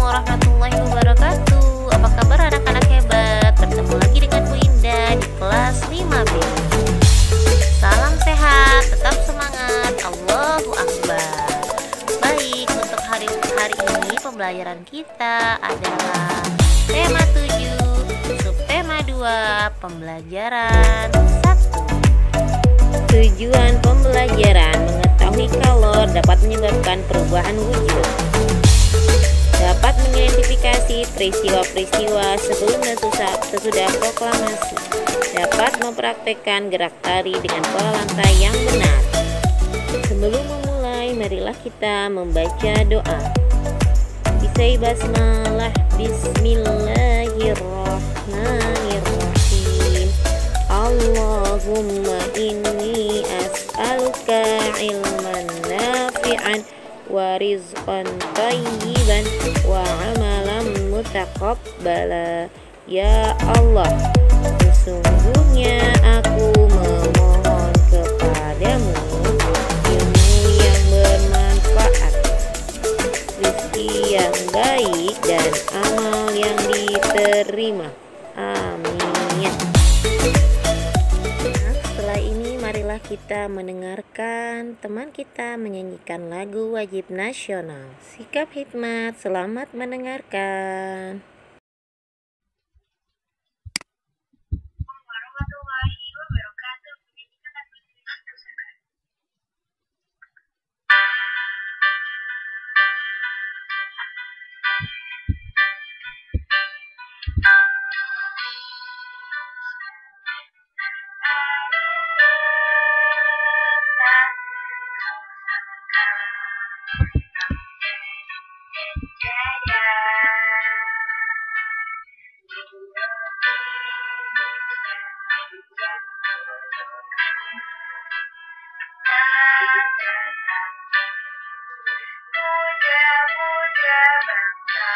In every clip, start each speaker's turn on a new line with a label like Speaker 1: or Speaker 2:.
Speaker 1: warahmatullahi wabarakatuh. Apa kabar anak-anak hebat? Bertemu lagi dengan Bu Indah di kelas 5B. Salam sehat, tetap semangat. Allahu Akbar. Baik, untuk hari ini pembelajaran kita adalah tema 7, subtema 2, pembelajaran 1. Tujuan pembelajaran: mengetahui kalau dapat menyebabkan perubahan wujud, dapat mengidentifikasi peristiwa-peristiwa sebelum dan sesudah proklamasi, dapat mempraktekkan gerak tari dengan pola lantai yang benar. Sebelum memulai, marilah kita membaca doa. Bisai basmalah. Bismillahirrahmanirrahim. Allahumma inni as'aluka ilman nafi'an wa rizqan thayyiban wa amalan mutaqabbala. Ya Allah, sesungguhnya aku memohon kepadamu ilmu yang bermanfaat, rezeki yang baik, dan amal yang diterima. Amin. Setelah ini marilah kita mendengarkan teman kita menyanyikan lagu wajib nasional. Sikap hikmat, selamat mendengarkan.
Speaker 2: Warahmatullahi wabarakatuh. Menyanyikan lagu Pusaka. Muda-muda bangsa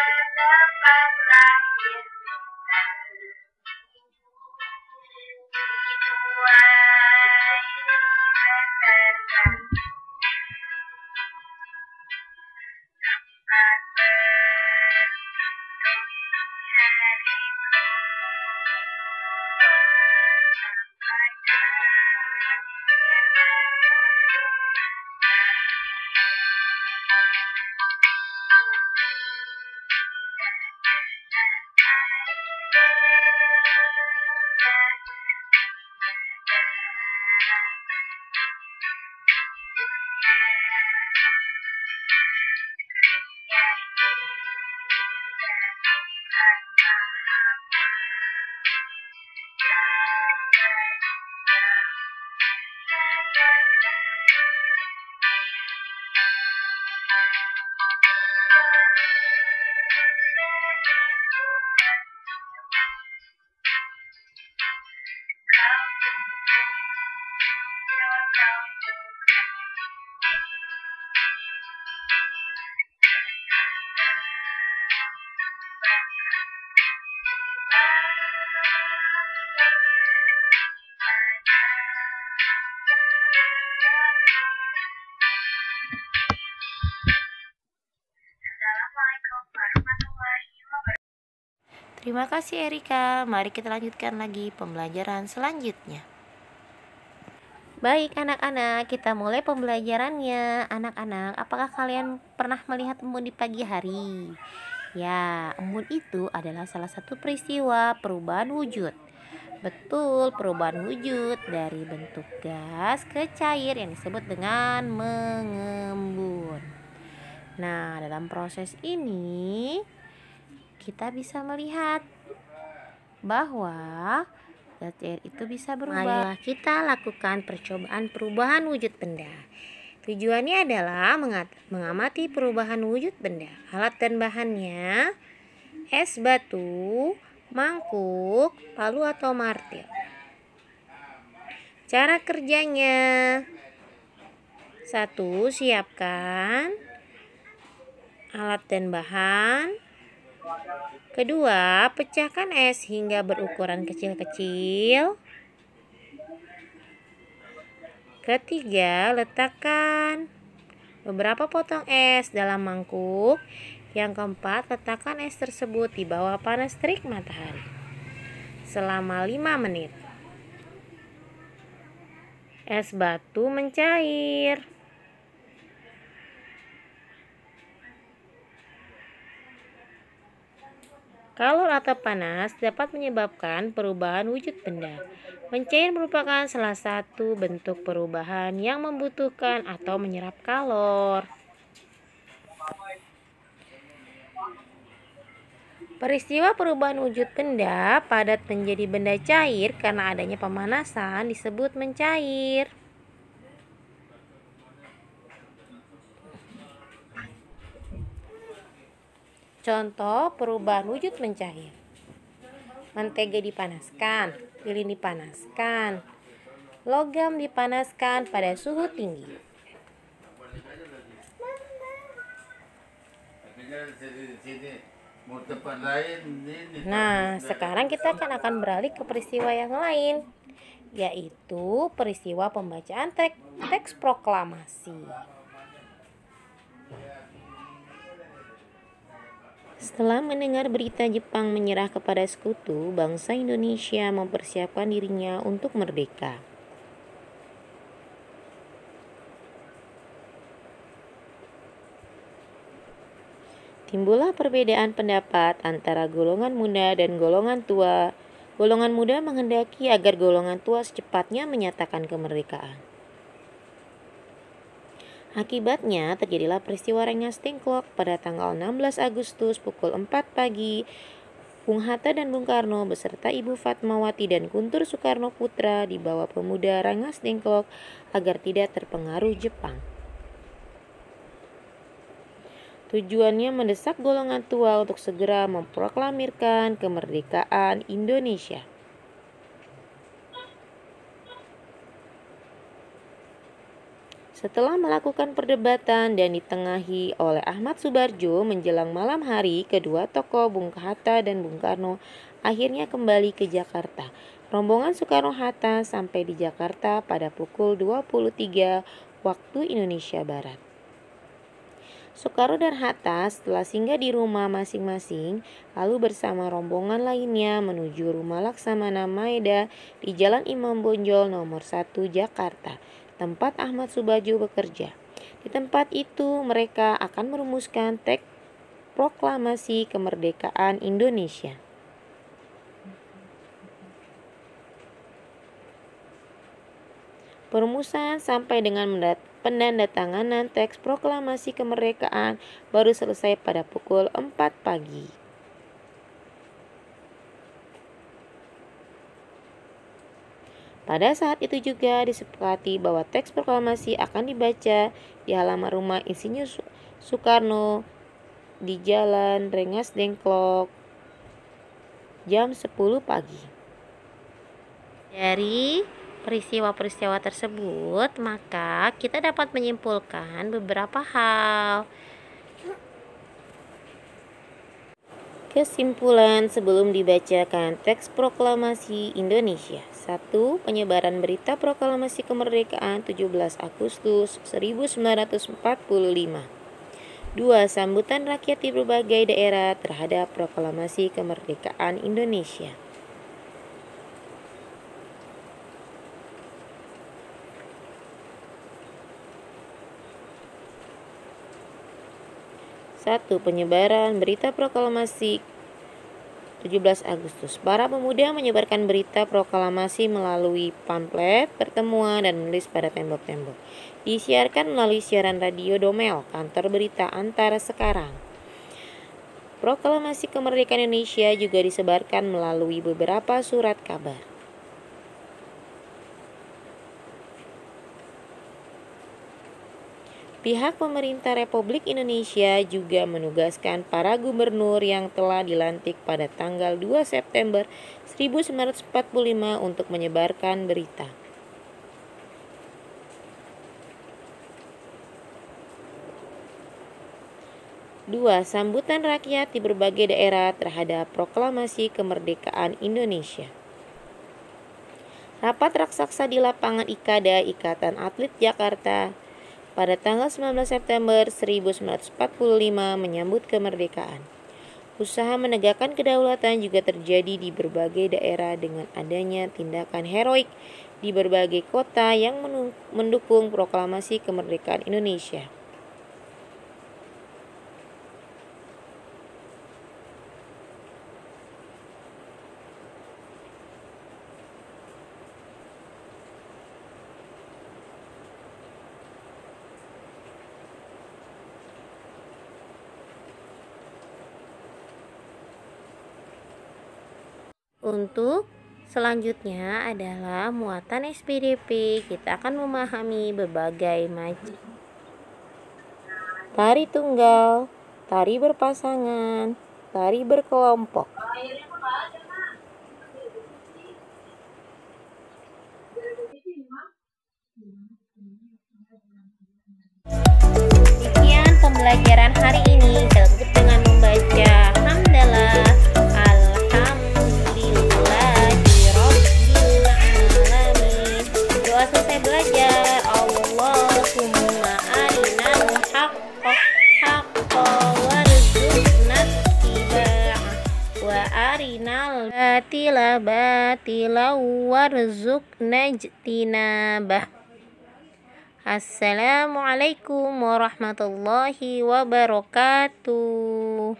Speaker 2: di sana tempat lahir kita, dituai besarkan tempat berlindung hariku.
Speaker 1: Terima kasih Erika. Mari kita lanjutkan lagi pembelajaran selanjutnya. Baik anak-anak, kita mulai pembelajarannya. Anak-anak, apakah kalian pernah melihat embun di pagi hari? Ya, embun itu adalah salah satu peristiwa perubahan wujud. Betul, perubahan wujud dari bentuk gas ke cair yang disebut dengan mengembun. Nah, dalam proses ini kita bisa melihat bahwa zat cair itu bisa berubah. Marilah kita lakukan percobaan perubahan wujud benda. Tujuannya adalah mengamati perubahan wujud benda. Alat dan bahannya: es batu, mangkuk, palu atau martil. Cara kerjanya: 1. Siapkan alat dan bahan. 2. Pecahkan es hingga berukuran kecil-kecil. 3. Letakkan beberapa potong es dalam mangkuk. Yang keempat, letakkan es tersebut di bawah panas terik matahari selama 5 menit. Es batu mencair. Kalor atau panas dapat menyebabkan perubahan wujud benda. Mencair merupakan salah satu bentuk perubahan yang membutuhkan atau menyerap kalor. Peristiwa perubahan wujud benda padat menjadi benda cair karena adanya pemanasan disebut mencair. Contoh perubahan wujud mencair. Mentega dipanaskan, lilin dipanaskan, logam dipanaskan pada suhu tinggi. Nah, sekarang kita akan beralih ke peristiwa yang lain, yaitu peristiwa pembacaan teks proklamasi. Setelah mendengar berita Jepang menyerah kepada sekutu, bangsa Indonesia mempersiapkan dirinya untuk merdeka. Timbullah perbedaan pendapat antara golongan muda dan golongan tua. Golongan muda menghendaki agar golongan tua secepatnya menyatakan kemerdekaan. Akibatnya terjadilah peristiwa Rengas Dengklok pada tanggal 16 Agustus pukul 4 pagi. Bung Hatta dan Bung Karno beserta Ibu Fatmawati dan Guntur Soekarno Putra dibawa pemuda Rengas Dengklok agar tidak terpengaruh Jepang. Tujuannya mendesak golongan tua untuk segera memproklamirkan kemerdekaan Indonesia. Setelah melakukan perdebatan dan ditengahi oleh Ahmad Subarjo menjelang malam hari, kedua tokoh Bung Hatta dan Bung Karno akhirnya kembali ke Jakarta. Rombongan Soekarno-Hatta sampai di Jakarta pada pukul 23 waktu Indonesia Barat. Soekarno dan Hatta setelah singgah di rumah masing-masing, lalu bersama rombongan lainnya menuju rumah Laksamana Maeda di Jalan Imam Bonjol nomor 1 Jakarta, tempat Ahmad Subarjo bekerja. Di tempat itu mereka akan merumuskan teks proklamasi kemerdekaan Indonesia. Perumusan sampai dengan penandatanganan teks proklamasi kemerdekaan baru selesai pada pukul 4 pagi. Pada saat itu juga disepakati bahwa teks proklamasi akan dibaca di halaman rumah Insinyur Soekarno di Jalan Rengas Dengklok jam 10 pagi. Dari peristiwa-peristiwa tersebut, maka kita dapat menyimpulkan beberapa hal. Kesimpulan sebelum dibacakan teks proklamasi Indonesia. 1. Penyebaran berita proklamasi kemerdekaan 17 Agustus 1945. 2. Sambutan rakyat di berbagai daerah terhadap proklamasi kemerdekaan Indonesia. 1. Penyebaran berita proklamasi 17 Agustus. Para pemuda menyebarkan berita proklamasi melalui pamflet, pertemuan, dan menulis pada tembok-tembok. Disiarkan melalui siaran radio Domel, kantor berita Antara Sekarang. Proklamasi kemerdekaan Indonesia juga disebarkan melalui beberapa surat kabar. Pihak pemerintah Republik Indonesia juga menugaskan para gubernur yang telah dilantik pada tanggal 2 September 1945 untuk menyebarkan berita. Dua, sambutan rakyat di berbagai daerah terhadap proklamasi kemerdekaan Indonesia. Rapat raksasa di lapangan IKADA, Ikatan Atlet Jakarta, pada tanggal 19 September 1945 menyambut kemerdekaan. Usaha menegakkan kedaulatan juga terjadi di berbagai daerah dengan adanya tindakan heroik di berbagai kota yang mendukung proklamasi kemerdekaan Indonesia. Untuk selanjutnya adalah muatan SPDP. Kita akan memahami berbagai macam tari tunggal, tari berpasangan, tari berkelompok. Sekian pembelajaran hari ini. Kita tutup dengan membaca hamdalah. Alhamdulillahirabbil alamin. Doa selesai belajar. Allahumma arinal haqqa haqqa warzuqna ittiba'ah wa arinal batila batila warzuqna ijtinabah. Assalamualaikum warahmatullahi wabarakatuh.